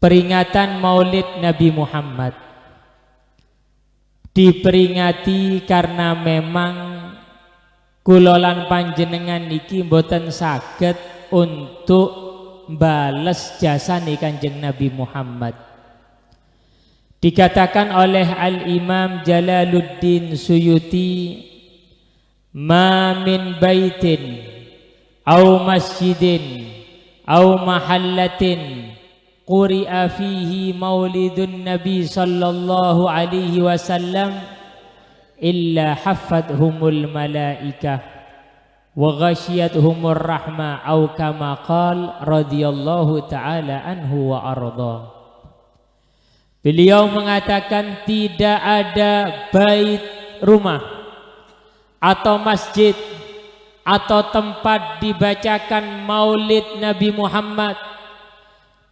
Peringatan Maulid Nabi Muhammad diperingati karena memang kulolan panjenengan niki mboten saged untuk bales jasa nih Kanjeng Nabi Muhammad. Dikatakan oleh Al-Imam Jalaluddin Suyuti, ma min baitin au masjidin au mahallatin quri'a fihi maulidun nabi sallallahu alaihi wasallam illa haffadhumul malaikah wa ghasyiyatuhumur rahmah au kama qala radhiyallahu ta'ala anhu wa arda. Beliau mengatakan tidak ada bait rumah atau masjid atau tempat dibacakan maulid Nabi Muhammad,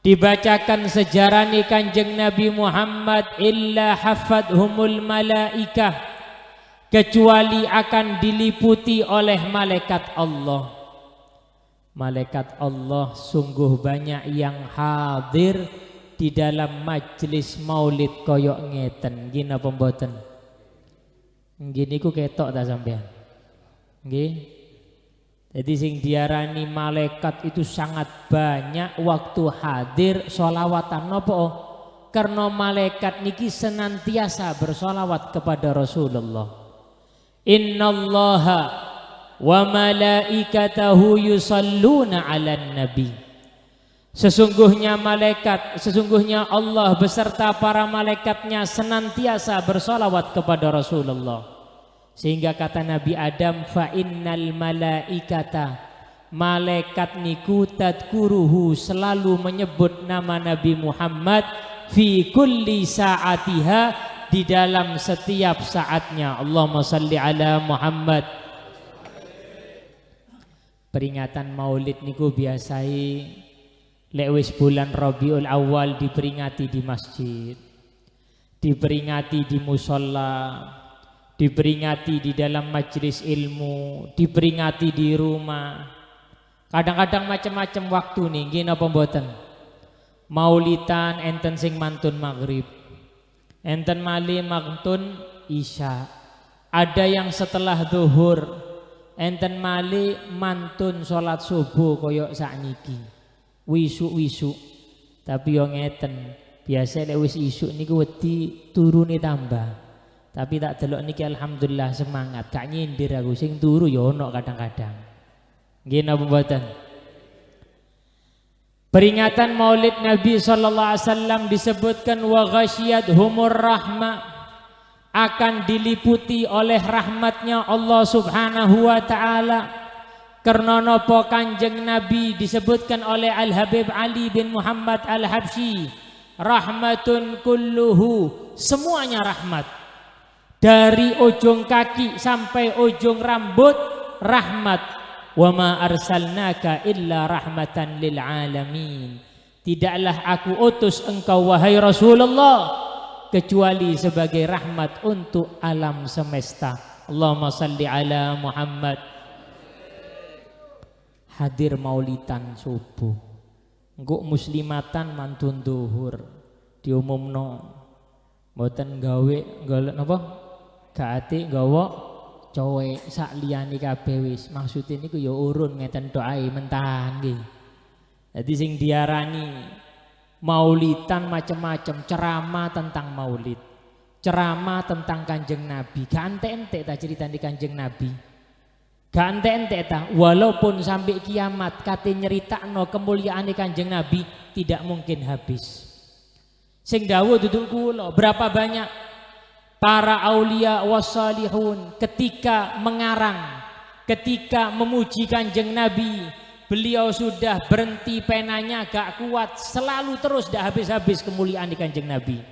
dibacakan sejarah nih Kanjeng Nabi Muhammad, illa hafadhumul malaikah, kecuali akan diliputi oleh malaikat Allah. Malaikat Allah sungguh banyak yang hadir di dalam majlis maulid koyok ngeten. Gina pemboten gini ku ketok tak sampean nggih. Jadi sing diarani malaikat itu sangat banyak waktu hadir sholawatan nopo, karena malaikat niki senantiasa bersolawat kepada Rasulullah. Innallaha wa malaikatahu yusalluna 'alan nabi. Sesungguhnya Allah beserta para malaikatnya senantiasa bersolawat kepada Rasulullah. Sehingga kata Nabi Adam, fa innal malaikata, malaikat niku tadkuruhu, selalu menyebut nama Nabi Muhammad, fi kulli sa'atiha, di dalam setiap saatnya. Allahumma salli ala Muhammad. Peringatan maulid niku biasai lek wis bulan Rabiul Awal diperingati di masjid, diperingati di musola, diperingati di dalam majelis ilmu, diperingati di rumah. Kadang-kadang macam-macam waktu nih, gini apa mboten? Maulitan enten sing mantun maghrib, enten mali mantun isya, ada yang setelah zuhur, enten mali mantun sholat subuh koyok sakniki, wisu-wisu. Tapi yo ngeten, biasa lek wis isuk niku wedi turune tambah. Tapi tak delok niki alhamdulillah semangat, gak nyindir aku, sing turu ya ono kadang-kadang. Nggih napa mboten? Peringatan Maulid Nabi sallallahu alaihi wasallam disebutkan wa ghasyiyatuhumur rahmah, akan diliputi oleh rahmatnya Allah Subhanahu wa taala. Karena napa Kanjeng Nabi disebutkan oleh Al-Habib Ali bin Muhammad Al-Habsyi, rahmatun kulluhu, semuanya rahmat. Dari ujung kaki sampai ujung rambut rahmat. Wa ma arsalnaka illa rahmatan lil alamin. Tidaklah aku utus engkau wahai Rasulullah kecuali sebagai rahmat untuk alam semesta. Allahumma salli ala Muhammad. Hadir maulidan subuh, engko muslimatan mantun duhur diumumno, mboten gawe golek napa? Gak gawa cowek sak liyane kabeh wis. Maksude niku ya urun ngeten tok ae mentahan nggih. Dadi sing diarani maulidan macam-macam, ceramah tentang maulid, ceramah tentang Kanjeng Nabi. Gak entek-entek ta critane Kanjeng Nabi. Gak entek-entek ta, walaupun sampai kiamat kate nyeritakno kemuliaane Kanjeng Nabi tidak mungkin habis. Sing dawuh duduk kula, berapa banyak para aulia wassalihun ketika mengarang, ketika memuji Kanjeng Nabi, beliau sudah berhenti penanya, gak kuat, selalu terus gak habis-habis kemuliaan di Kanjeng Nabi.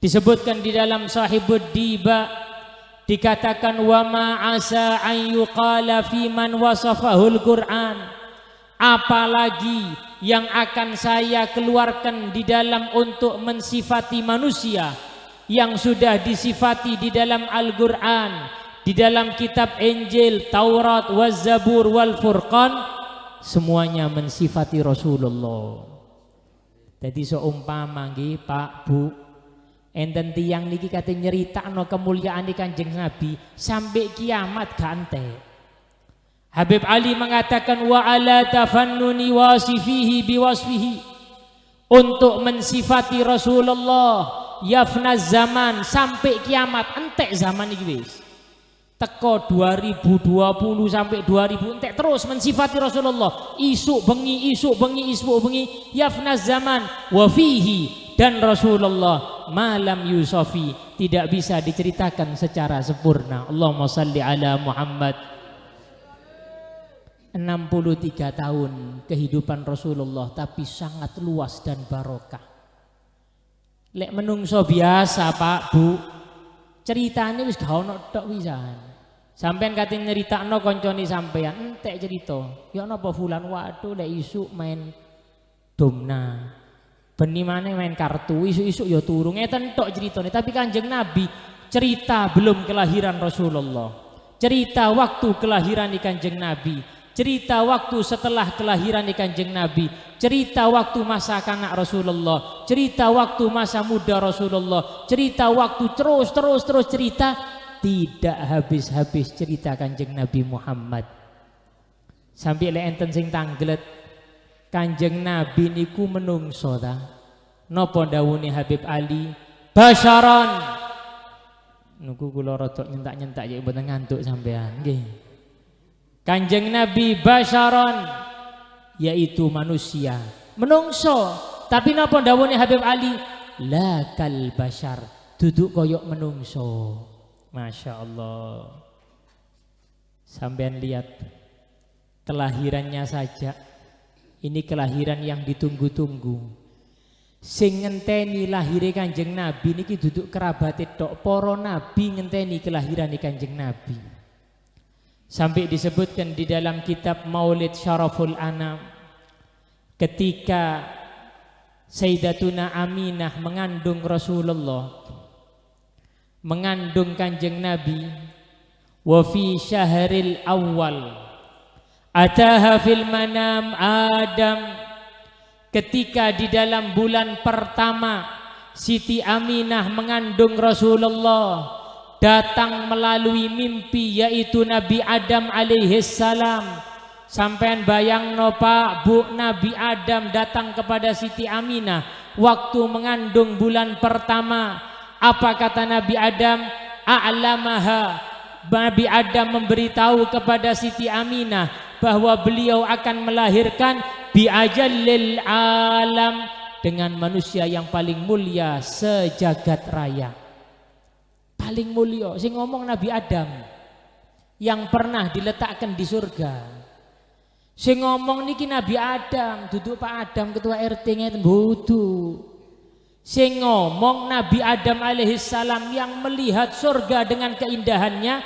Disebutkan di dalam Sahibud Diba, dikatakan wa ma asa an yuqala fi man wasafahul Quran, apalagi yang akan saya keluarkan di dalam untuk mensifati manusia yang sudah disifati di dalam Al-Quran, di dalam kitab Injil, Taurat, Waz-Zabur, Wal-Furqan, semuanya mensifati Rasulullah. Jadi seumpama nggih Pak Bu, enten tiyang niki kate nyeritakno kemuliaan Kanjeng Nabi sampai kiamat gak entek. Habib Ali mengatakan wa ala tafannuni wasifihi biwasfihi, untuk mensifati Rasulullah yafnaz zaman sampai kiamat entek zaman iki wis. Teko 2020 sampai 2000 entek terus mensifati Rasulullah isuk bengi yafnaz zaman wa fihi, dan Rasulullah malam yusofi tidak bisa diceritakan secara sempurna. Allahumma salli ala Muhammad. 63 tahun kehidupan Rasulullah tapi sangat luas dan barokah. Lek menungso biasa Pak Bu, ceritanya wis gak ono tok pisan. Sampeyan kate nyeritakno koncone sampeyan entek cerita. Ya napa fulan, waduh lek isuk main domna. Beni maneh main kartu, isuk-isuk ya turu. Ngeten tok ceritane. Tapi Kanjeng Nabi cerita belum kelahiran Rasulullah. Cerita waktu kelahiran Kanjeng Nabi. Cerita waktu setelah kelahiran Kanjeng Nabi, cerita waktu masa kanak Rasulullah, cerita waktu masa muda Rasulullah, cerita waktu terus cerita, tidak habis-habis cerita Kanjeng Nabi Muhammad. Sampai lek enten sing tanglet, Kanjeng Nabi niku menungso ta. Napa dawuhe Habib Ali? Basyaron. Niku kula rada nyentak-nyentak ya mboten ngantuk sampean nggih. Kanjeng Nabi basyaron, yaitu manusia, menungso. Tapi napa dawuhe Habib Ali? La kal basyar, duduk koyok menungso. Masya Allah. Sampean lihat kelahirannya saja, ini kelahiran yang ditunggu-tunggu. Sing ngenteni lahire Kanjeng Nabi niki duduk kerabate tok, para nabi ngenteni kelahiran Kanjeng Nabi. Sampai disebutkan di dalam kitab Maulid Syaraful Anam, ketika Sayyidatuna Aminah mengandung Rasulullah, mengandung Kanjeng Nabi, wa fi syahril awal ataha fil manam Adam, ketika di dalam bulan pertama Siti Aminah mengandung Rasulullah, datang melalui mimpi yaitu Nabi Adam alaihissalam. Sampean bayangno Pak Bu, Nabi Adam datang kepada Siti Aminah waktu mengandung bulan pertama. Apa kata Nabi Adam? A'lamaha. Nabi Adam memberitahu kepada Siti Aminah bahwa beliau akan melahirkan biajallil alam, dengan manusia yang paling mulia sejagat raya. Paling mulia, sing ngomong Nabi Adam yang pernah diletakkan di surga. Sing ngomong niki Nabi Adam, duduk Pak Adam ketua RT ngeten bodoh. Sing ngomong Nabi Adam alaihissalam yang melihat surga dengan keindahannya,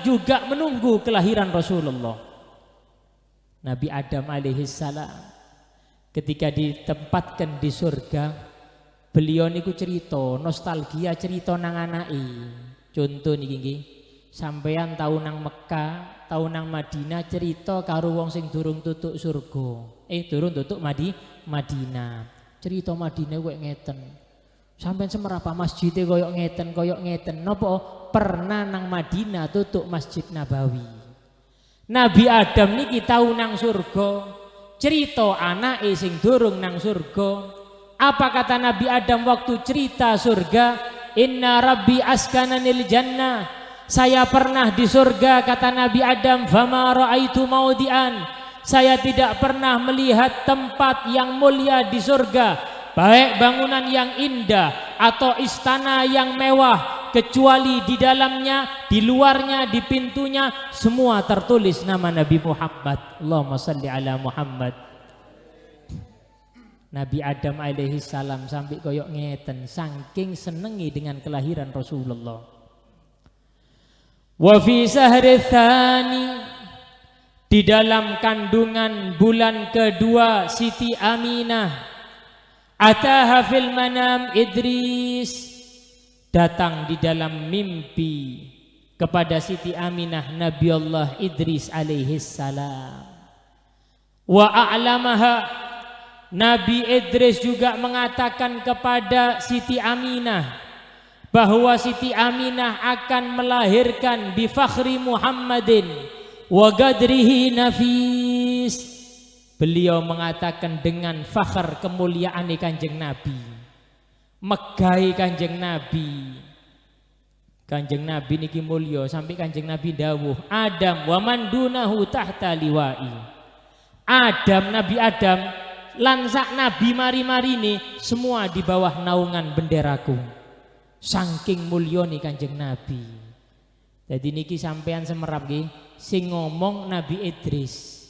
juga menunggu kelahiran Rasulullah. Nabi Adam alaihissalam ketika ditempatkan di surga, beliau niku cerita, nostalgia cerita nang anake. Contoh niki nggih, sampeyan tau nang Mekah, tau nang Madinah cerita karo wong sing durung tutuk surga. Durung tutuk Madinah. Cerita Madinah koyo ngeten. Sampeyan semerapa masjidnya koyo ngeten. Napa pernah nang Madinah tutuk Masjid Nabawi. Nabi Adam niki tau nang surga, cerita anake sing durung nang surga. Apa kata Nabi Adam waktu cerita surga? Inna rabbi askananil jannah. Saya pernah di surga, kata Nabi Adam, fama ra'aitu maudian. Saya tidak pernah melihat tempat yang mulia di surga, baik bangunan yang indah atau istana yang mewah, kecuali di dalamnya, di luarnya, di pintunya semua tertulis nama Nabi Muhammad. Allahumma salli ala Muhammad. Nabi Adam alaihissalam sampai koyok ngeten, saking senengi dengan kelahiran Rasulullah. Wa fi sahri tsani, di dalam kandungan bulan kedua Siti Aminah, ataha fil manam Idris, datang di dalam mimpi kepada Siti Aminah Nabi Allah Idris alaihissalam. Wa a'lamaha, Nabi Idris juga mengatakan kepada Siti Aminah bahwa Siti Aminah akan melahirkan bi fakhri Muhammadin wa gadrihi nafis. Beliau mengatakan dengan fakhr kemuliaan Kanjeng Nabi, megai Kanjeng Nabi. Kanjeng Nabi niki mulya sampai Kanjeng Nabi dawuh, Adam wa man dunahu tahta liwa'i. Adam, Nabi Adam lan sak nabi mari-mari ini semua di bawah naungan benderaku. Saking mulyane Kanjeng Nabi. Jadi niki sampean semerap nggih sing ngomong Nabi Idris.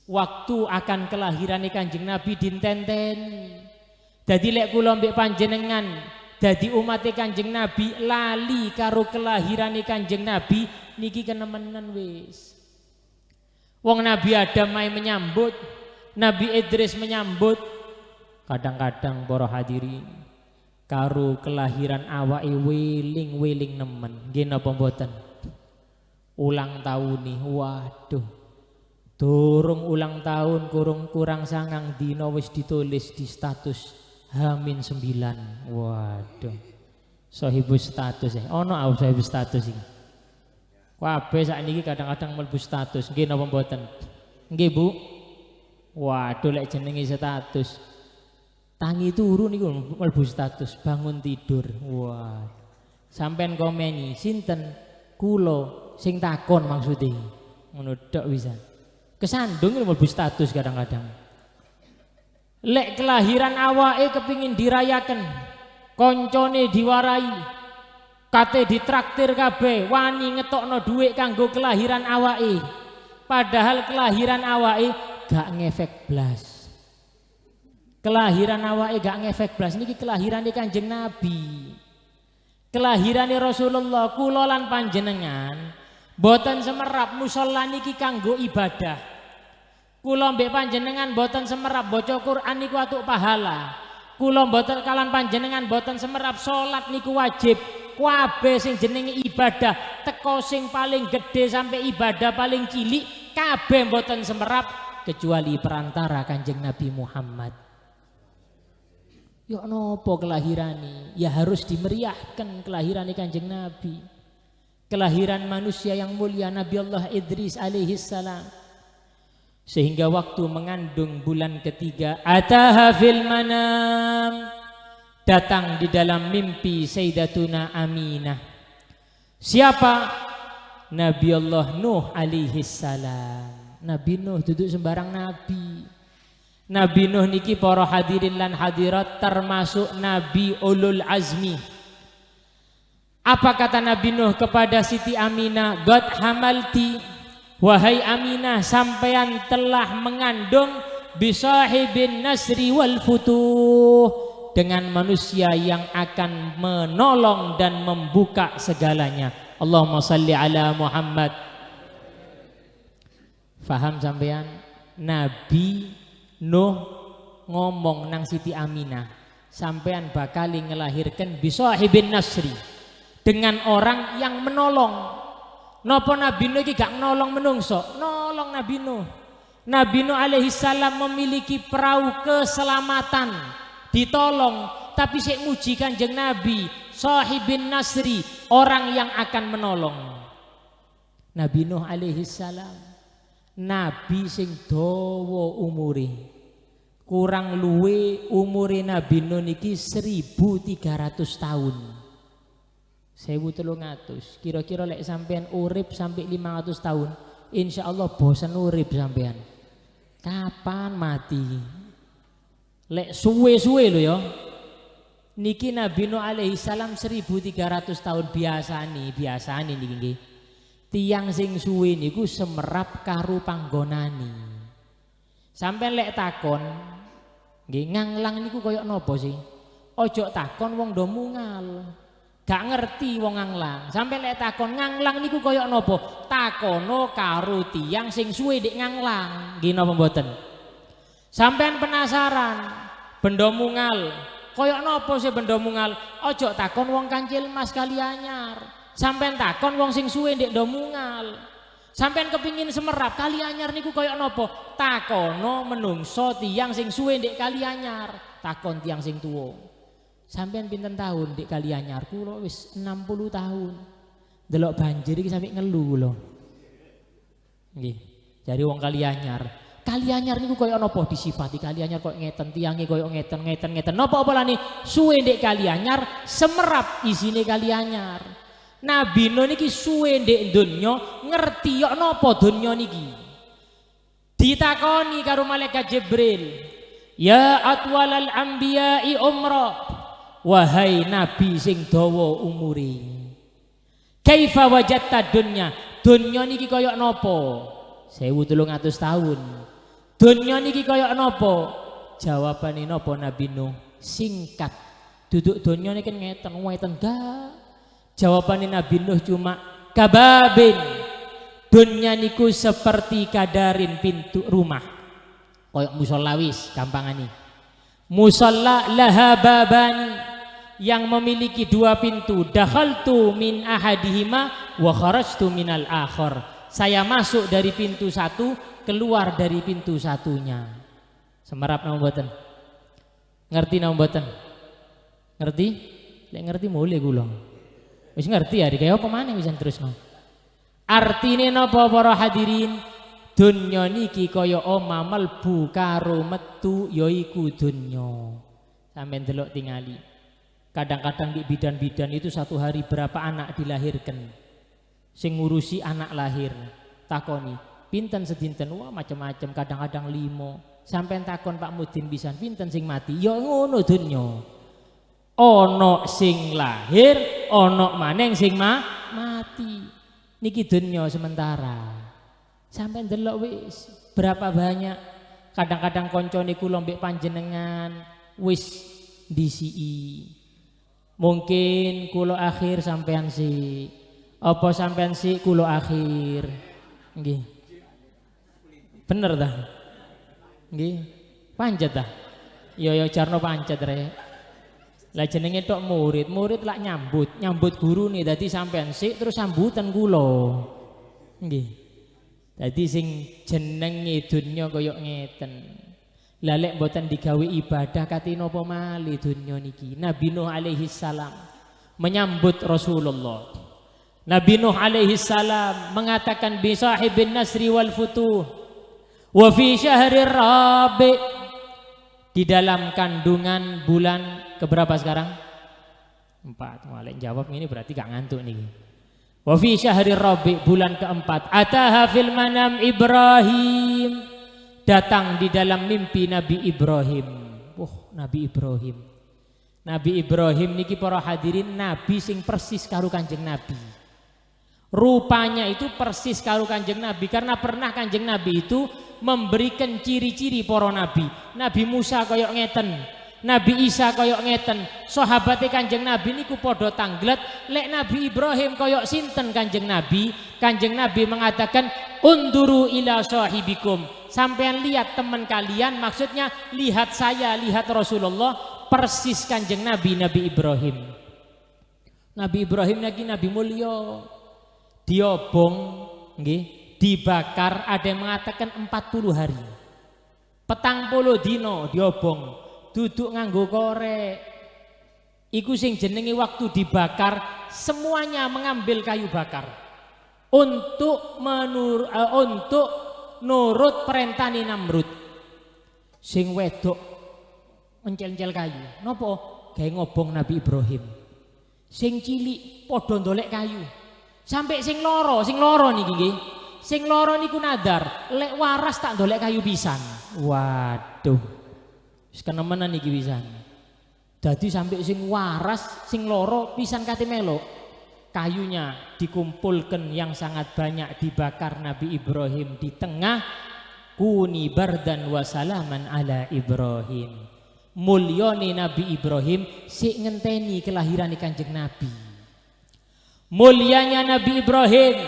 Waktu akan kelahiran Kanjeng Nabi dintenteni. Jadi lek kula mbek panjenengan dadi umat Kanjeng Nabi lali karo kelahiran Kanjeng Nabi niki kenemenan wis. Wong Nabi Adam mai menyambut, Nabi Idris menyambut. Kadang-kadang para hadirin karo kelahiran awake weling-weling nemen. Nggih napa mboten? Ulang tahun nih, waduh. Durung ulang tahun kurang sangang dina wis ditulis di status H-9. Waduh. Sahibus status ono au sahibus status iki. Kabeh sakniki kadang-kadang mlebu status. Nggih napa mboten? Nggih, Bu. Waduh lek jenenge status. Tangi turu niku mlebu status, bangun tidur. Wah. Sampean komeni sinten? Kula sing takon maksudnya. Ngono tok wisan. Kesandung mlebu status kadang-kadang. Lek kelahiran awake kepingin dirayakan, koncone diwarai, kate ditraktir kabeh, wani ngetokno dhuwit kanggo kelahiran awake. Padahal kelahiran awake gak ngefek blas. Kelahiran awake gak ngefek blas niki kelahirane Kanjeng Nabi. Kelahirane Rasulullah kula lan panjenengan boten semerap musala niki kanggo ibadah. Kula mbek panjenengan boten semerap baca Quran niku atuk pahala. Kula boten kalan panjenengan boten semerap salat niku wajib. Kabeh sing jenenge ibadah, teko sing paling gede sampai ibadah paling cilik kabeh boten semerap kecuali perantara Kanjeng Nabi Muhammad. Ya nopo kelahirane? Ya harus dimeriahkan kelahiran Kanjeng Nabi. Kelahiran manusia yang mulia Nabi Allah Idris alaihi salam. Sehingga waktu mengandung bulan ketiga ataha fil manam, datang di dalam mimpi Sayyidatuna Aminah. Siapa? Nabi Allah Nuh alaihi salam. Nabi Nuh duduk sembarang nabi. Nabi Nuh niki para hadirin lan hadirat termasuk Nabi ulul azmi. Apa kata Nabi Nuh kepada Siti Aminah? God hamalti, wahai Aminah, sampean telah mengandung bisahibin nasri wal futuh, dengan manusia yang akan menolong dan membuka segalanya. Allahumma salli ala Muhammad. Faham sampean? Nabi Nuh ngomong nang Siti Aminah, sampean bakal ngelahirkan bisahibin nasri, dengan orang yang menolong. Napa Nabi Nuh iki gak nolong menungso? Nolong Nabi Nuh. Nabi Nuh alaihi salam memiliki perahu keselamatan, ditolong, tapi sik muji Kanjeng Nabi, sahibin nasri, orang yang akan menolong. Nabi Nuh alaihi salam, nabi sing dawa umure. Kurang luwe umure Nabi Nuh niki 1300 tahun. 1300. Kira-kira lek sampean urip sampai 500 tahun, insya Allah bosan urip sampean. Kapan mati? Lek suwe-suwe lho ya. Niki Nabi Nuh alaihi salam 1300 tahun biasane niki nggih. Tiang sing suwe niku semerap karo panggonane. Sampeyan lek takon, nggih nganglang niku koyo napa sih? Ojo takon wong do mungal. Gak ngerti wong nganglang. Sampeyan lek takon nganglang niku koyo napa? Takono karo tiang sing suwe ndek nganglang. Nggih napa mboten? Sampeyan penasaran, benda mungal. Koyo napa sih benda mungal? Ojo takon wong kancil mas kali anyar. Sampeyan takon wong sing suwe ndek do mungal. Sampean kepingin semerap Kali Anyar niku koyo nopo? Takono menungso tiyang sing suwe ndek Kali Anyar. Takon tiyang sing tuwa. Sampean pinten tahun ndek Kali Anyar? Kula wis 60 tahun. Delok banjir iki sampe ngelu kula. Nggih. Jare wong Kali Anyar. Kali Anyar niku koyo nopo disifati Kali Anyar koyo ngeten tiyange koyo ngeten. Napa apalane suwe ndek Kali Anyar semerap isine Kali Anyar. Nabi Nuh niki suwe ndek donya ngerti yo napa donya niki. Ditakoni karo malaikat Jibril, "Ya atwalal anbiya'i umra." Wahai nabi sing dawa umure. Kaifa wajadta dunya? Donya niki kaya napa? 1300 tahun. Donya niki kaya napa? Jawabane napa Nabi Nuh? Singkat. Duduk donya niki ngeten gak. Jawabannya Nabi Nuh cuma kababin. Dunya niku seperti kadarin pintu rumah. Koyok musola wis gampangane. Musola laha babani yang memiliki dua pintu. Dakhaltu min ahadihima wa kharajtu minal akhar. Saya masuk dari pintu satu, keluar dari pintu satunya. Semerap napa mboten? Ngerti napa mboten? Ngerti? Lek ngerti mulai kula. Wis ngerti ya, kaya apa maneh wis terusno. Artine napa para hadirin? Dunya niki kaya oma melbu karo metu yaiku dunya. Sampeyan delok tingali. Kadang-kadang di bidan-bidan itu satu hari berapa anak dilahirkan. Sing ngurusi anak lahir. Takoni, pinten sedinten? Wah macam-macam, kadang-kadang 5. Sampeyan takon Pak Mudin pisan, pinten sing mati? Ya ngono dunya. Ono sing lahir, ono maneng sing mati. Niki dunya sementara. Sampai ndelok wis berapa banyak. Kadang-kadang koncone kula mbek panjenengan wis disii. Mungkin kula akhir sampean si. Apa sampean si kula akhir. Nggih. Bener dah. Nggih. Pancet dah. Yo jarno pancet rek. Lah jenenge tok murid lak nyambut guru nih dadi sampean sik terus sambutan kula. Nggih. Dadi sing jenenge dunya kaya ngeten. Lah lek mboten digawe ibadah kate napa malih dunya niki. Nabi Nuh alaihi salam menyambut Rasulullah. Nabi Nuh alaihi salam mengatakan bi sahibin nasri wal futuh wa fi syahrir rabi' di dalam kandungan bulan keberapa sekarang? 4. Mulai jawab ini berarti gak ngantuk nih. Wa fi syahrir rabi' bulan keempat. Ataha fil manam Ibrahim. Datang di dalam mimpi Nabi Ibrahim. Nabi Ibrahim. Nabi Ibrahim niki para hadirin nabi sing persis karo Kanjeng Nabi. Rupanya itu persis karo Kanjeng Nabi karena pernah Kanjeng Nabi itu memberikan ciri-ciri para nabi. Nabi Musa koyok ngeten, Nabi Isa koyok ngeten, sahabate Kanjeng Nabi niku padha tanglet. Lek Nabi Ibrahim koyok sinten Kanjeng Nabi? Kanjeng Nabi mengatakan unduru ila sahibikum. Sampean lihat teman kalian, maksudnya lihat saya, lihat Rasulullah, persis Kanjeng Nabi Ibrahim. Nabi Ibrahim lagi nabi mulya. Diobong nggih, dibakar, ada yang mengatakan 40 hari. 40 dino diobong, duduk nganggo korek. Iku sing jenenge waktu dibakar, semuanya mengambil kayu bakar untuk nurut perintah Namrud. Sing wedok mencel-cel kayu. Napa? Gawe ngobong Nabi Ibrahim. Sing cilik padha ndolek kayu. Sampai sing loro niki nggih. Sing loro niku nadar, lek waras tak ndolek kayu pisan. Waduh. Wis kenemenan iki pisan. Dadi sampai sing waras, sing loro pisan kate melok. Kayunya dikumpulkan yang sangat banyak, dibakar Nabi Ibrahim di tengah. Kuni bardan wa salaman ala Ibrahim. Mulyane Nabi Ibrahim sik ngenteni kelahiran Kanjeng Nabi. Mulianya Nabi Ibrahim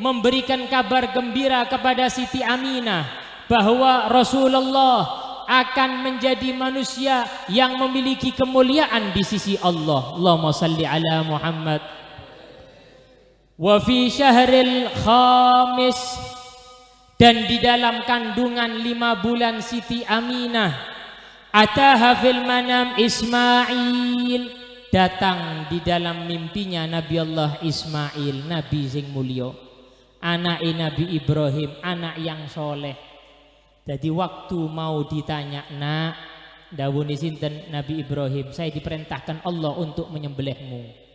memberikan kabar gembira kepada Siti Aminah bahwa Rasulullah akan menjadi manusia yang memiliki kemuliaan di sisi Allah. Allahumma salli ala Muhammad. Wa fi syahril khamis, dan di dalam kandungan 5 bulan Siti Aminah, ataha fil manam Ismail, datang di dalam mimpinya Nabi Allah Ismail, Nabi sing mulya, anak Nabi Ibrahim, anak yang soleh. Jadi waktu mau ditanya, nak, dawuhni sinten Nabi Ibrahim, saya diperintahkan Allah untuk menyembelihmu.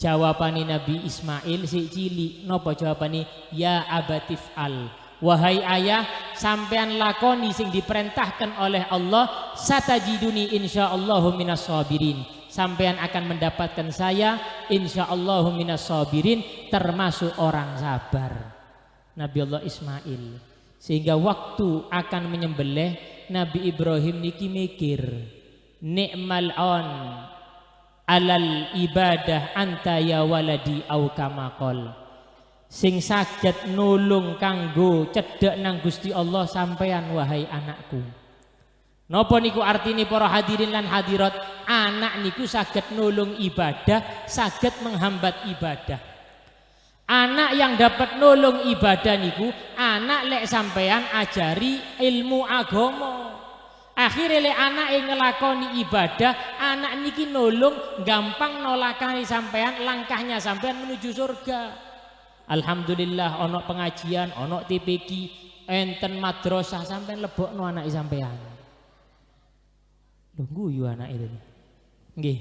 Jawabani Nabi Ismail si cili, nopo jawabani? Ya abatif al, wahai ayah, sampean lakoni sing diperintahkan oleh Allah, satajiduni insyaallahu minas sabirin, sampean akan mendapatkan saya insyaallahu minas sabirin, termasuk orang sabar. Nabi Allah Ismail, sehingga waktu akan menyembelih Nabi Ibrahim niki mikir, ni'mal on alal ibadah anta ya waladi au kamakol, sing saged nulung kanggo cedhek nang Gusti Allah sampean wahai anakku. Napa niku artine para hadirin lan hadirat? Anak niku saged nulung ibadah, saged menghambat ibadah. Anak yang dapat nulung ibadah niku anak lek sampean ajari ilmu agama. Akhirnya lek anak yang ngelakoni ibadah, anak niki nulung gampang nolakani sampean, langkahnya sampean menuju surga. Alhamdulillah ono pengajian, ono TPQ, enten madrasah, sampean lebokno anak sampean. Lho guyu anak itu. Nggih.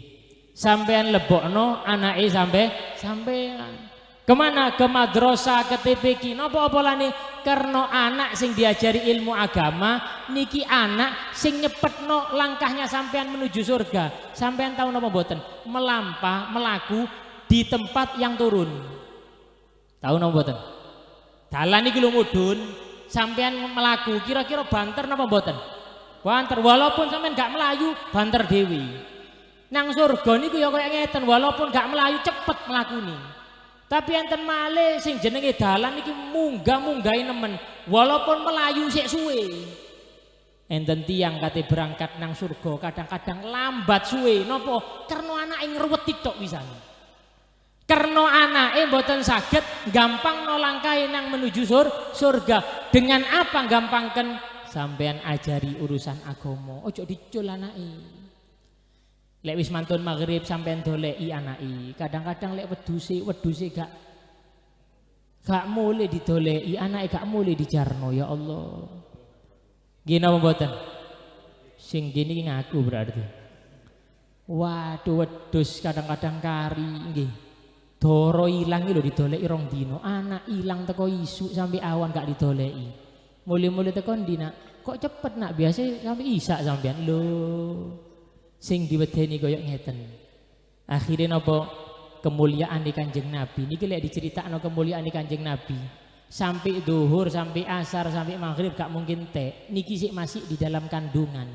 Sampean lebokno anake sampean. Kemana? Ke madrasah, ke TPQ. Napa apalane? Karena anak sing diajari ilmu agama niki anak sing nyepetno langkahnya sampean menuju surga. Sampean tahu napa mboten? Melaku di tempat yang turun. Tahu napa mboten? Dalan iki lho mudhun, sampean melaku kira-kira banter napa mboten? Banter, walaupun sampean gak melayu, banter dewi. Nang surga niku ya kaya ngeten, walaupun gak melayu cepet melakuni. Tapi enten malih sing jenenge dalan iki munggah-munggahi nemen, walaupun melayu sik suwe. Enten tiyang kate berangkat nang surga kadang-kadang lambat suwe. Napa? Karena anake ngruweti tok pisan. Karena anake mboten saged gampang nolangkahi nang menuju surga. Dengan apa gampangken? Sampean ajari urusan agama, ojo dicul anake. Lek wis mantun maghrib sampean doleki anake. Kadang-kadang lek wedhuse gak mulih didoleki, anake gak mulih dijarno, ya Allah. Nggih napa mboten? Sing gini iki ngaku berarti. Waduh wedhus kadang-kadang kari nggih. Doro ilang iki lho didoleki rong dino, anak ilang teko isuk sampai awan gak didoleki. Mulih-mulih teko ndi nak? Kok cepet nak? Biasa sampai isak sampean lho. Sing diwedeni koyo ngeten. Akhirnya napa? Kemuliaan di Kanjeng Nabi niki lek diceritakno kemuliaan di Kanjeng Nabi sampai duhur, sampai asar, sampai maghrib gak mungkin niki sik masih di dalam kandungan.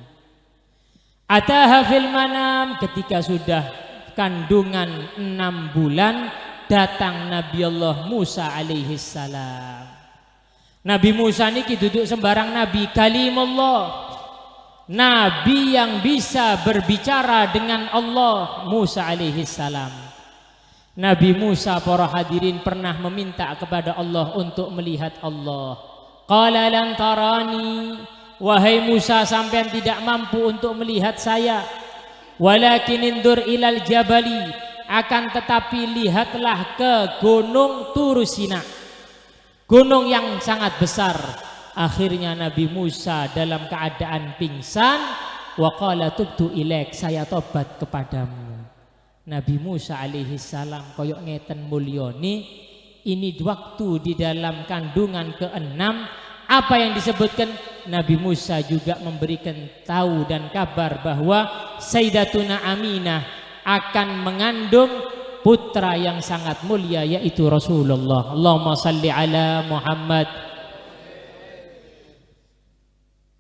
Ataha fil manam, ketika sudah kandungan 6 bulan datang Nabi Allah Musa alaihi salam. Nabi Musa niki duduk sembarang nabi, kalimullah, nabi yang bisa berbicara dengan Allah, Musa alaihi salam. Nabi Musa para hadirin pernah meminta kepada Allah untuk melihat Allah. Qala lan tarani, wahai Musa sampean tidak mampu untuk melihat saya. Walakin indur ilal jabali, akan tetapi lihatlah ke gunung Tur Sina, gunung yang sangat besar. Akhirnya Nabi Musa dalam keadaan pingsan, wa qala tubtu ilaik, saya tobat kepadamu. Nabi Musa alaihi salam koyok ngeten mulyoni. Ini waktu di dalam kandungan ke-6. Apa yang disebutkan? Nabi Musa juga memberikan tahu dan kabar bahwa Sayyidatuna Aminah akan mengandung putra yang sangat mulia, yaitu Rasulullah. Allahumma salli ala Muhammad.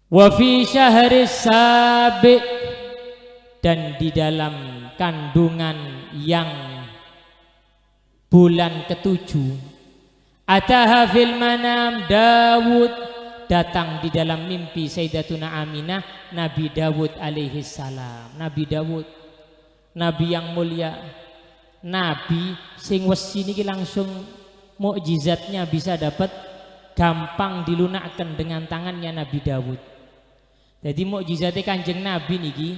Wa fi syahri sabi, dan di dalam kandungan yang bulan ke-7, ataha fil manam Dawud, datang di dalam mimpi Sayyidatuna Aminah Nabi Dawud alaihi salam. Nabi Dawud, nabi yang mulia, nabi sing wesi niki langsung mukjizatnya bisa dapat gampang dilunakkan dengan tangannya Nabi Dawud. Jadi mukjizatnya Kanjeng Nabi niki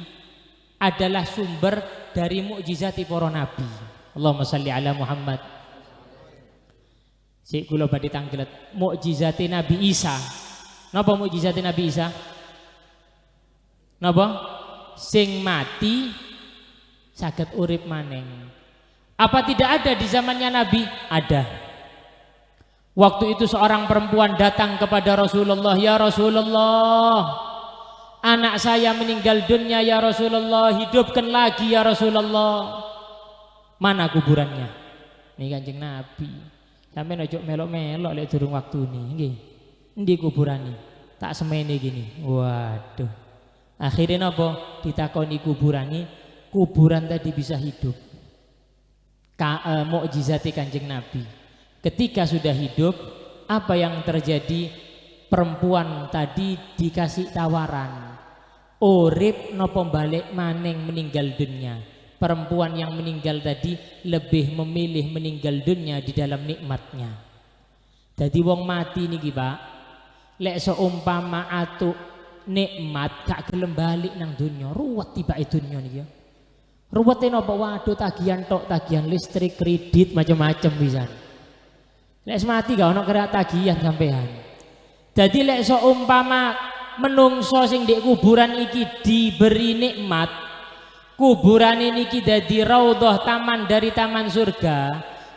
adalah sumber dari mukjizat para nabi. Allahumma shalli ala Muhammad. Sik kula badhe tanglet mukjizat Nabi Isa. Napa mukjizat Nabi Isa? Napa? Sing mati saged urip maneng. Apa tidak ada di zamannya Nabi? Ada. Waktu itu seorang perempuan datang kepada Rasulullah, "Ya Rasulullah, anak saya meninggal dunia ya Rasulullah, hidupkan lagi ya Rasulullah. Mana kuburannya?" Ini Kanjeng Nabi. Sampai ojo melok-melok lek durung waktune nggih. Endi kuburane? Tak semene gini. Waduh. Akhirnya napa? Ditakoni kuburane, kuburan tadi bisa hidup. Mukjizate Kanjeng Nabi. Ketika sudah hidup, apa yang terjadi? Perempuan tadi dikasih tawaran, urip nopo balik maning meninggal dunia. Perempuan yang meninggal tadi lebih memilih meninggal dunia di dalam nikmatnya. Jadi wong mati niki Pak, lek seumpama atu nikmat gak gelem balik nang dunia, ruwet tiba dunia niki ya. Ruwete napa? Waduh, tagihan tok, tagihan listrik, kredit, macam-macam pisan. Lek mati gak ono kira tagihan sampean. Jadi lek seumpama menungso sing di kuburan iki diberi nikmat, kuburan ini dadi raudhah, taman dari taman surga,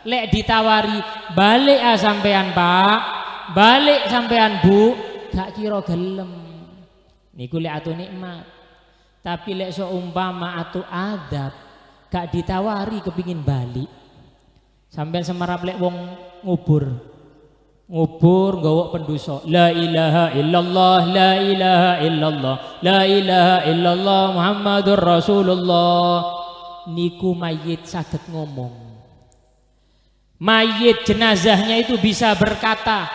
lek ditawari balik sampean Pak, balik sampean Bu, gak kira gelem. Niku lek atu nikmat. Tapi lek seumpama atu adab, gak ditawari kepingin balik. Sampean semerap lek wong ngubur nggawa pendosa, la ilaha illallah, la ilaha illallah, la ilaha illallah Muhammadur Rasulullah. Niku mayit saged ngomong. Mayit jenazahnya itu bisa berkata,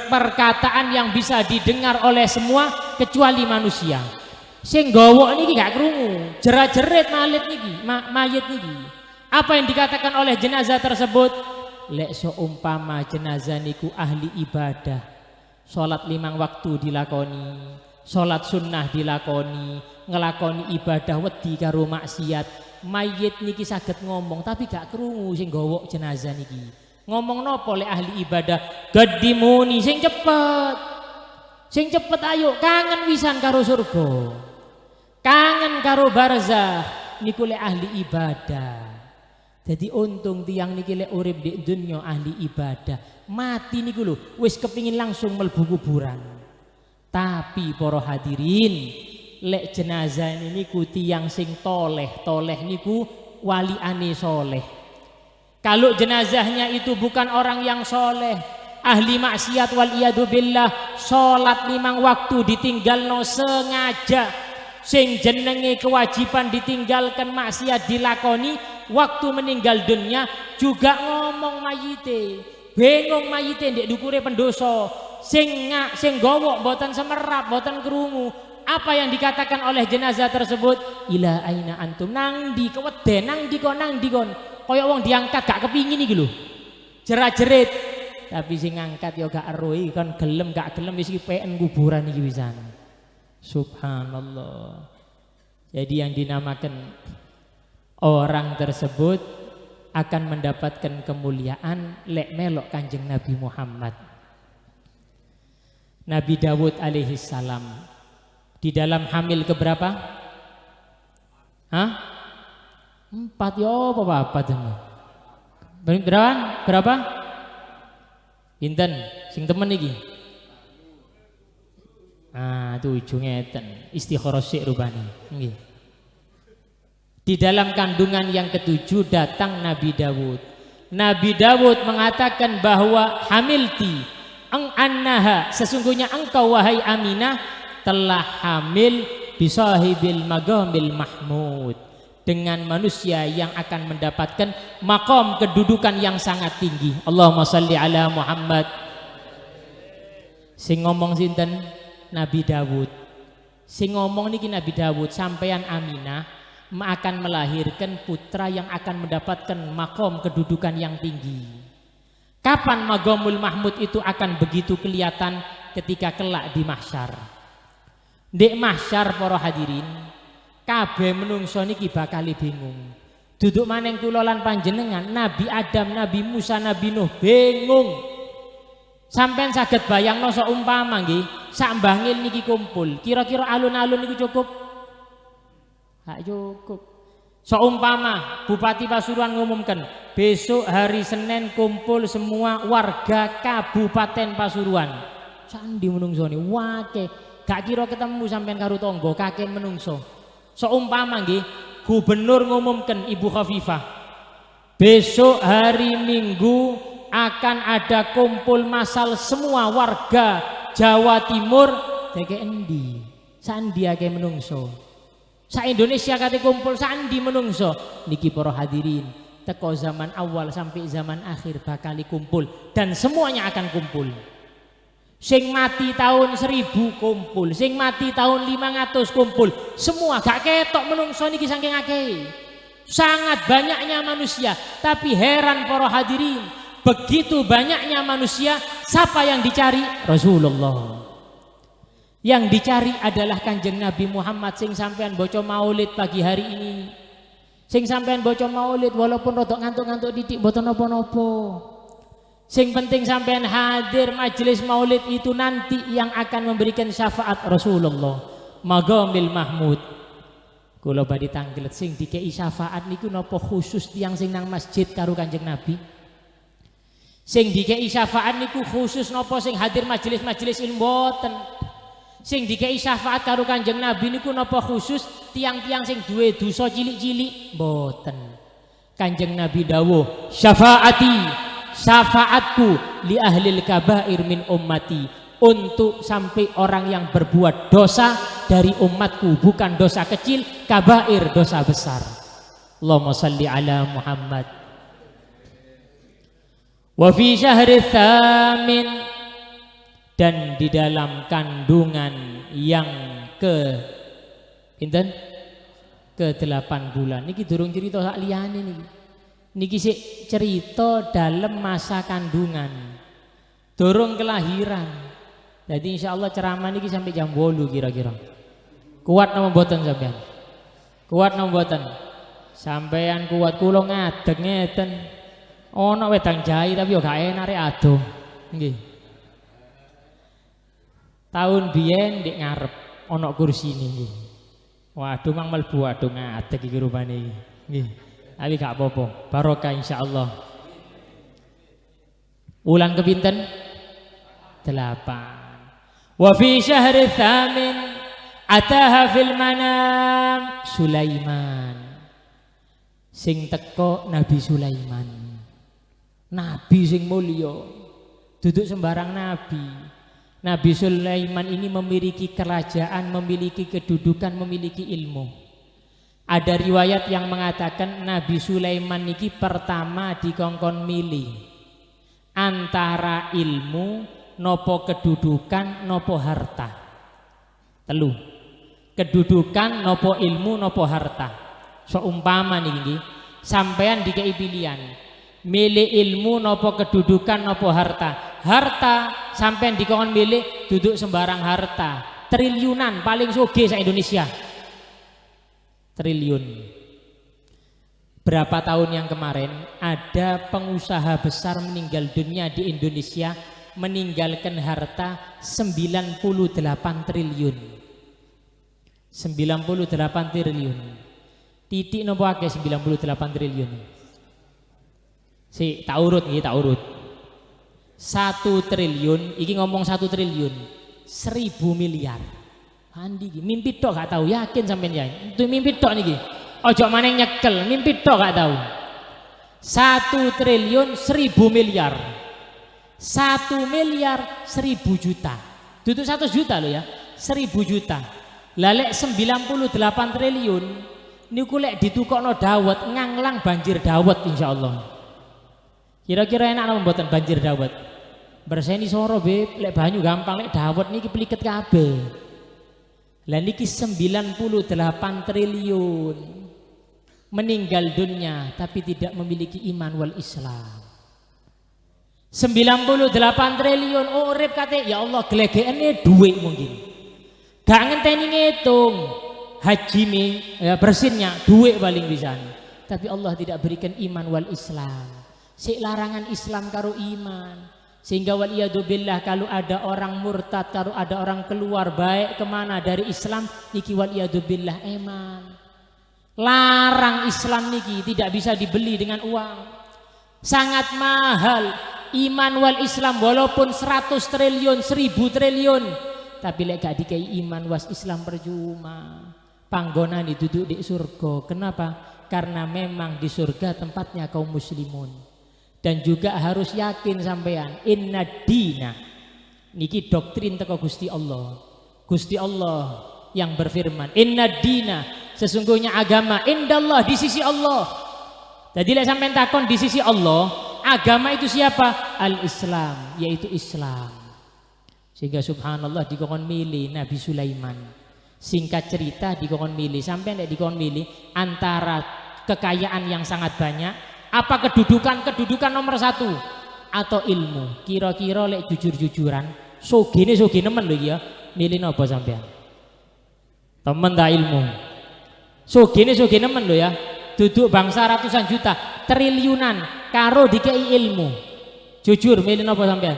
perkataan yang bisa didengar oleh semua kecuali manusia. Sing nggawa niki gak krungu, jerat-jerit mayit niki. Apa yang dikatakan oleh jenazah tersebut? Lek seumpama jenazah niku ahli ibadah, sholat 5 waktu dilakoni, sholat sunnah dilakoni, ngelakoni ibadah wedi karo maksiat, mayit niki saged ngomong tapi gak krungu sing nggawa jenazah niki. Ngomong nopo lek ahli ibadah? Gedimuni sing cepet ayo, kangen wisan karo surga, kangen karo barzah. Niku lek ahli ibadah. Jadi untung tiang niki lek urip di dunia ahli ibadah, mati niku lho wis kepingin langsung mlebu kuburan. Tapi para hadirin, lek jenazah niku tiang sing toleh niku waliane soleh. Kalau jenazahnya itu bukan orang yang soleh, ahli maksiat wal iyadu billah, sholat 5 waktu ditinggalno sengaja, sing jenenge kewajiban ditinggalkan maksiat dilakoni, waktu meninggal dunia juga ngomong mayite, bengong mayite ndek dukure pendoso, sing gowok mboten semerap, mboten krungu. Apa yang dikatakan oleh jenazah tersebut? Ila aina antum, nang di keweden, nang di kon, kaya wong diangkat gak kepingin iki lho, jerat-jerit. Tapi sing ngangkat ya gak ero iki, kon gelem gak gelem wis iki peken kuburan iki wisan. Subhanallah. Jadi yang dinamakan orang tersebut akan mendapatkan kemuliaan lek melok Kanjeng Nabi Muhammad. Nabi Dawud alaihi salam di dalam hamil keberapa? 4 ya apa teman? Berapa? Pinten sing temen iki? 7 ngeten. Istikharah sik rupane. Nggih. Di dalam kandungan yang ke-7 datang Nabi Dawud. Nabi Dawud mengatakan bahwa hamilti annaha, sesungguhnya engkau wahai Aminah telah hamil bisahibil magamil mahmud, dengan manusia yang akan mendapatkan makom kedudukan yang sangat tinggi. Allahumma shalli ala Muhammad. Sing ngomong sinten? Nabi Dawud. Sing ngomong niki Nabi Dawud, sampeyan Aminah akan melahirkan putra yang akan mendapatkan makom kedudukan yang tinggi. Kapan Maqamul Mahmud itu akan begitu kelihatan? Ketika kelak di mahsyar. Ndek mahsyar para hadirin, kabeh menungso niki bakal bingung. Duduk maneng kula lan panjenengan, Nabi Adam, Nabi Musa, Nabi Nuh bingung. Sampeyan saged bayangno seumpama nggih, sak mbangil niki kumpul, kira-kira alun-alun niku cukup? Hak cukup. Seumpama Bupati Pasuruan ngumumkan, besok hari Senin kumpul semua warga Kabupaten Pasuruan. Sandi menungso ni, wake, gak kira ketemu sampean karo tonggo, kakek menungso. Seumpama nggih, gubernur ngumumkan Ibu Khafifah, besok hari Minggu akan ada kumpul massal semua warga Jawa Timur. Deke endi? Sandi akeh menungso. Sa Indonesia kate kumpul sandi menungso. Niki para hadirin, teko zaman awal sampai zaman akhir bakal kumpul dan semuanya akan kumpul. Sing mati tahun 1000 kumpul, sing mati tahun 500 kumpul, semua gak ketok menungso niki saking akeh. Sangat banyaknya manusia, tapi heran para hadirin, begitu banyaknya manusia, siapa yang dicari? Rasulullah. Yang dicari adalah Kanjeng Nabi Muhammad sing sampean baca maulid pagi hari ini. Sing sampean baca maulid walaupun rodok ngantuk-ngantuk titik mboten napa-napa. Sing penting sampean hadir majelis maulid itu nanti yang akan memberikan syafaat Rasulullah. Maqamil Mahmud. Kula badhe tanglet sing dikei syafaat niku napa khusus tiyang sing nang masjid karo Kanjeng Nabi? Sing dikei syafaat niku khusus napa sing hadir majelis-majelis ilmu mboten? Sing dikei syafaat karo Kanjeng Nabi niku napa khusus tiang-tiang sing duwe dosa cilik-cilik? Mboten. Kanjeng Nabi dawuh, syafaati, syafaatku li ahlil kabair min ummati, untuk sampai orang yang berbuat dosa dari umatku, bukan dosa kecil, kabair, dosa besar. Allahumma salli ala Muhammad. Wa fi syahri tsamin, dan di dalam kandungan yang pinten? ke-8 bulan. Niki durung cerita sak liyane niki. Niki sik cerita dalam masa kandungan, durung kelahiran. Jadi insya Allah ceramah niki sampai jam 8 kira-kira. Kuat nama mboten sampean? Kuat nama mboten? Sampean kuat, kula ngadeg ngeten. Ana wedang jahi tapi yo gak enak rek adoh. Nggih. Tahun biyen ndek ngarep ana kursi niki. Waduh mang mlebu, waduh ngadeg iki rupane iki. Nggih. Tapi gak apa-apa, barokah insyaallah. Ulang kepinten? 8. Wa fi syahri tsamin ataha fil manam Sulaiman. Sing teko Nabi Sulaiman. Nabi sing mulya. Duduk sembarang nabi. Nabi Sulaiman ini memiliki kerajaan, memiliki kedudukan, memiliki ilmu. Ada riwayat yang mengatakan Nabi Sulaiman niki pertama dikongkon milih antara ilmu nopo kedudukan nopo harta. Telu. Kedudukan nopo ilmu nopo harta. Seumpama niki sampean dikei pilihan, milih ilmu nopo kedudukan nopo harta. Harta sampean dikongkon milih duduk sembarang harta. Triliunan paling sugih sa Indonesia. Triliun. Berapa tahun yang kemarin ada pengusaha besar meninggal dunia di Indonesia, meninggalkan harta 98 triliun. 98 triliun. Titik nopo akeh 98 triliun. Si tak urut nggih, tak urut. 1 triliun, iki ngomong 1 triliun 1000 miliar. Andi mimpi tok gak tahu, yakin sampean ya. Itu mimpi tok niki. Ojo maneng nyekel, mimpi tok gak tahu. 1 triliun 1000 miliar. 1 miliar 1000 juta. Duduk 100 juta loh ya. 1000 juta. Lalek 98 triliun niku lek ditukokno dawet nganglang banjir dawet insyaallah. Kira-kira enak napa mboten banjir dawet? Berseni soro beb, lek banyu gampang, lek dawet niki peliket kabeh. Lah niki 98 triliun meninggal dunia tapi tidak memiliki iman wal Islam. 98 triliun urip kate ya Allah glegekane duit mungkin. Gak ngenteni ngitung haji nih ya bersinnya duit paling bisa. Tapi Allah tidak berikan iman wal Islam. Sik larangan Islam karo iman. Sehingga waliyadzubillah kalau ada orang murtad, kalau ada orang keluar baik kemana dari Islam niki waliyadzubillah eman. Larang Islam niki tidak bisa dibeli dengan uang. Sangat mahal iman wal Islam walaupun 100 triliun, 1000 triliun. Tapi lek gak dikai iman was Islam percuma. Panggonan duduk di surga. Kenapa? Karena memang di surga tempatnya kaum muslimun. Dan juga harus yakin sampean inna dina niki doktrin teko Gusti Allah. Gusti Allah yang berfirman inna dina sesungguhnya agama indallah di sisi Allah. Jadi lek sampean takon di sisi Allah agama itu siapa? Al-Islam, yaitu Islam. Sehingga subhanallah dikon milih Nabi Sulaiman. Singkat cerita dikon milih sampean lek dikon milih antara kekayaan yang sangat banyak apa kedudukan nomor 1 atau ilmu. Kira-kira lek jujur-jujuran sogene nemen lho ya milih apa sampean? Temen ta ilmu. Sogene nemen lho ya. Duduk bangsa ratusan juta, triliunan karo dikei ilmu. Jujur milih apa sampean?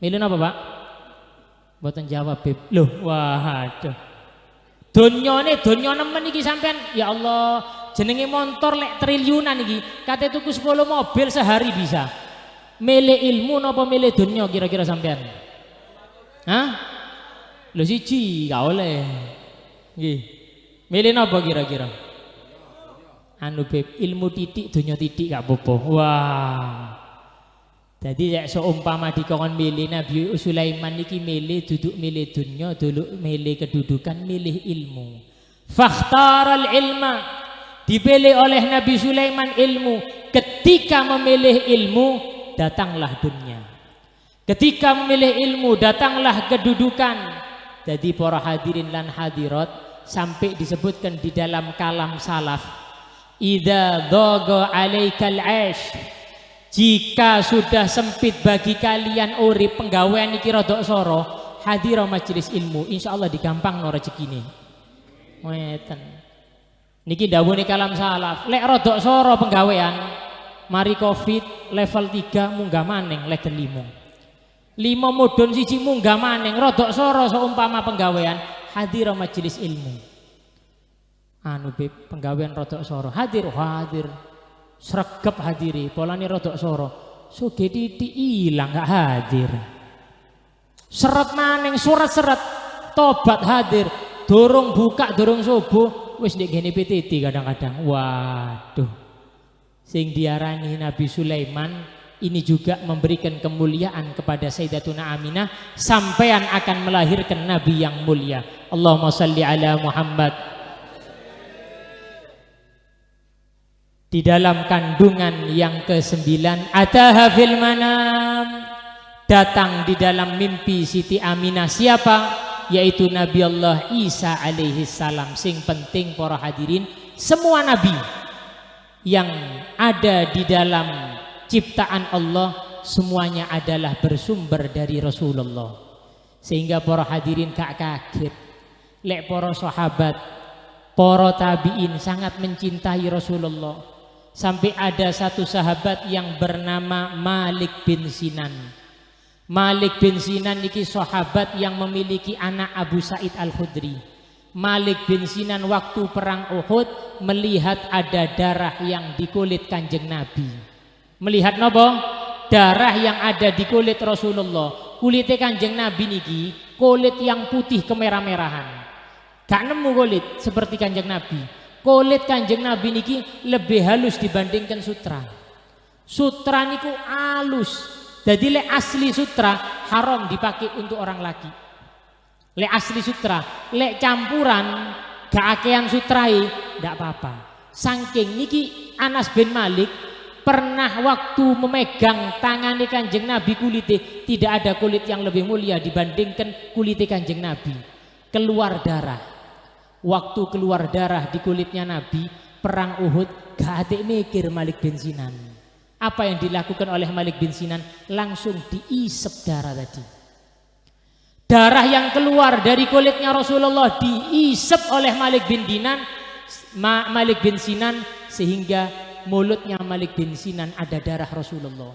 Milih apa, Pak? Mboten jawab, Beb. Loh, waduh. Donya nemen iki sampean, ya Allah, jenenge motor lek triliunan iki, kate tuku 10 mobil sehari bisa. Milih ilmu napa milih donya kira-kira sampean? Hah? Lho siji gak oleh. Nggih. Milih napa kira-kira? Anu Beb, ilmu titik donya titik gak apa-apa. Wah. Jadi lek seumpama dikon milih Nabi Sulaiman iki milih duduk milih dunya, dulu milih kedudukan, milih ilmu. Fakhtaral ilma, dipilih oleh Nabi Sulaiman ilmu. Ketika memilih ilmu, datanglah dunia. Ketika memilih ilmu, datanglah kedudukan. Jadi para hadirin lan hadirat sampai disebutkan di dalam kalam salaf, idza dhaga 'alaikal 'aish, jika sudah sempit bagi kalian urip penggawean iki rada soro, hadirah majelis ilmu, insyaallah digampangno rezekine. Weten. Niki dawuhe kalam salaf, lek rada soro penggawean, mari Covid level 3 munggah maning level 5. 5 mudhun siji munggah maning rada soro seumpama penggawean, hadirah majelis ilmu. Anu Beb, penggawean rada soro, hadir. Sregep hadiri, polane rodok soro, suge titik ilang gak hadir. Seret maning surat-seret, tobat hadir, dorong buka, dorong subuh, wis ndek gene PTT kadang-kadang. Waduh, sing diarani Nabi Sulaiman ini juga memberikan kemuliaan kepada Sayyidatuna Aminah, sampean akan melahirkan Nabi yang mulia. Allahumma salli ala Muhammad. Di dalam kandungan yang ke-9, ataha fil manam, datang di dalam mimpi Siti Aminah siapa? Yaitu Nabi Allah Isa alaihi salam. Sing penting para hadirin, semua nabi yang ada di dalam ciptaan Allah semuanya adalah bersumber dari Rasulullah. Sehingga para hadirin gak kaget lek para sahabat, para tabiin sangat mencintai Rasulullah. Sampai ada satu sahabat yang bernama Malik bin Sinan. Malik bin Sinan niki sahabat yang memiliki anak Abu Sa'id Al-Khudri. Malik bin Sinan waktu perang Uhud melihat ada darah yang di kulit Kanjeng Nabi. Melihat napa? Darah yang ada di kulit Rasulullah. Kulitnya Kanjeng Nabi niki kulit yang putih kemerah-merahan. Gak nemu kulit seperti Kanjeng Nabi. Kulit Kanjeng Nabi niki lebih halus dibandingkan sutra. Sutra niku halus. Jadi lek asli sutra haram dipakai untuk orang laki. Lek asli sutra, lek campuran gak akean sutrai ndak apa-apa. Saking niki Anas bin Malik pernah waktu memegang tangannya Kanjeng Nabi kulitnya tidak ada kulit yang lebih mulia dibandingkan kulitnya Kanjeng Nabi. Keluar darah. Waktu keluar darah di kulitnya Nabi perang Uhud gak ada mikir Malik bin Sinan. Apa yang dilakukan oleh Malik bin Sinan? Langsung diisep darah tadi. Darah yang keluar dari kulitnya Rasulullah diisep oleh Malik bin Sinan sehingga mulutnya Malik bin Sinan ada darah Rasulullah.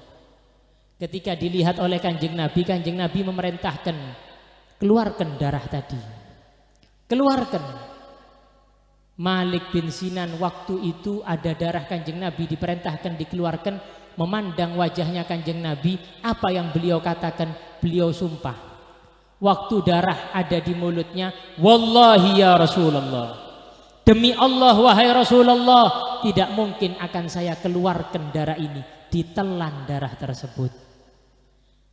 Ketika dilihat oleh Kanjeng Nabi memerintahkan keluarkan darah tadi. Keluarkan. Malik bin Sinan waktu itu ada darah Kanjeng Nabi diperintahkan dikeluarkan, memandang wajahnya Kanjeng Nabi, apa yang beliau katakan? Beliau sumpah. Waktu darah ada di mulutnya, wallahi ya Rasulullah, demi Allah wahai Rasulullah, tidak mungkin akan saya keluarkan darah ini. Ditelan darah tersebut.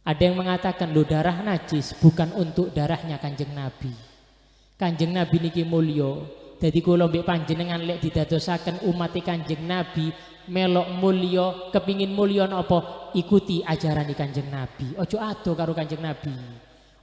Ada yang mengatakan, loh darah najis bukan untuk darahnya Kanjeng Nabi. Kanjeng Nabi niki mulya. Jadi kula mbek panjenengan lek didadosaken umat Kanjeng Nabi melok mulya, kepingin mulya napa? Ikuti ajaran Kanjeng Nabi. Ojo ado karo Kanjeng Nabi.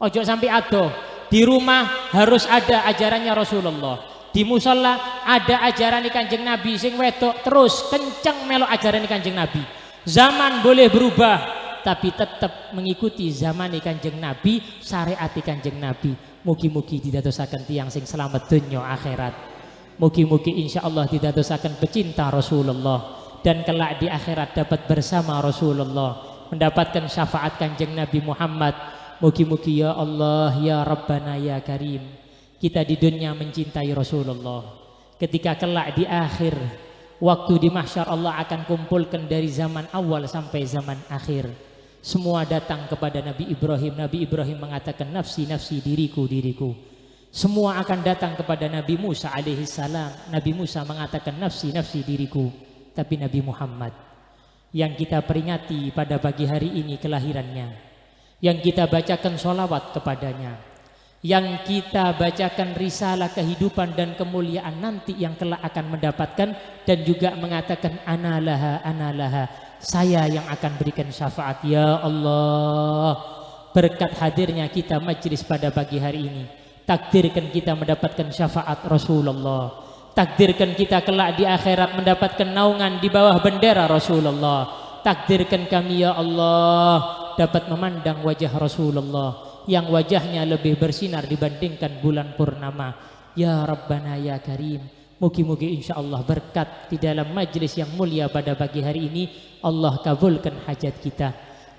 Ojo sampai ado. Di rumah harus ada ajarannya Rasulullah. Di musala ada ajaran Kanjeng Nabi sing wedok terus kenceng melok ajaran Kanjeng Nabi. Zaman boleh berubah tapi tetap mengikuti zaman Kanjeng Nabi, syariat Kanjeng Nabi. Mugi-mugi didadosaken tiyang sing selamat dunya akhirat. Mugi-mugi insyaallah didadosaken pecinta Rasulullah dan kelak di akhirat dapat bersama Rasulullah, mendapatkan syafaat Kanjeng Nabi Muhammad. Mugi-mugi ya Allah ya Rabbana ya Karim, kita di dunia mencintai Rasulullah. Ketika kelak di akhir waktu di mahsyar, Allah akan kumpulkan dari zaman awal sampai zaman akhir. Semua datang kepada Nabi Ibrahim. Nabi Ibrahim mengatakan nafsi nafsi, diriku diriku. Semua akan datang kepada Nabi Musa alaihi salam. Nabi Musa mengatakan nafsi nafsi, diriku. Tapi Nabi Muhammad yang kita peringati pada pagi hari ini kelahirannya, yang kita bacakan sholawat kepadanya, yang kita bacakan risalah kehidupan dan kemuliaan nanti yang kelak akan mendapatkan, dan juga mengatakan analaha, saya yang akan berikan syafaat. Ya Allah, berkat hadirnya kita majlis pada pagi hari ini, takdirkan kita mendapatkan syafaat Rasulullah, takdirkan kita kelak di akhirat mendapatkan naungan di bawah bendera Rasulullah, takdirkan kami ya Allah dapat memandang wajah Rasulullah yang wajahnya lebih bersinar dibandingkan bulan purnama. Ya Rabbana ya Karim, mugi-mugi insyaallah berkat di dalam majlis yang mulia pada pagi hari ini, Allah kabulkan hajat kita,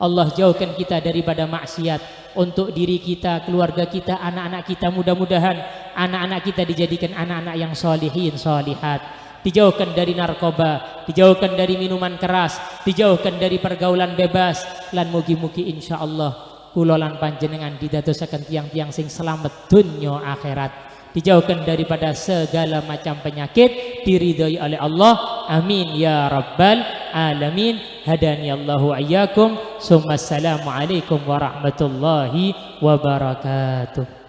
Allah jauhkan kita daripada maksiat. Untuk diri kita, keluarga kita, anak-anak kita, mudah-mudahan anak-anak kita dijadikan anak-anak yang solihin, solihat, dijauhkan dari narkoba, dijauhkan dari minuman keras, dijauhkan dari pergaulan bebas. Lan mugi-mugi insyaallah kula lan panjenengan didadosaken tiang-tiang sing selamat dunya akhirat, dijauhkan daripada segala macam penyakit, diridhoi oleh Allah. Amin ya rabbal alamin. Hadani Allahu ayyakum. Assalamualaikum warahmatullahi wabarakatuh.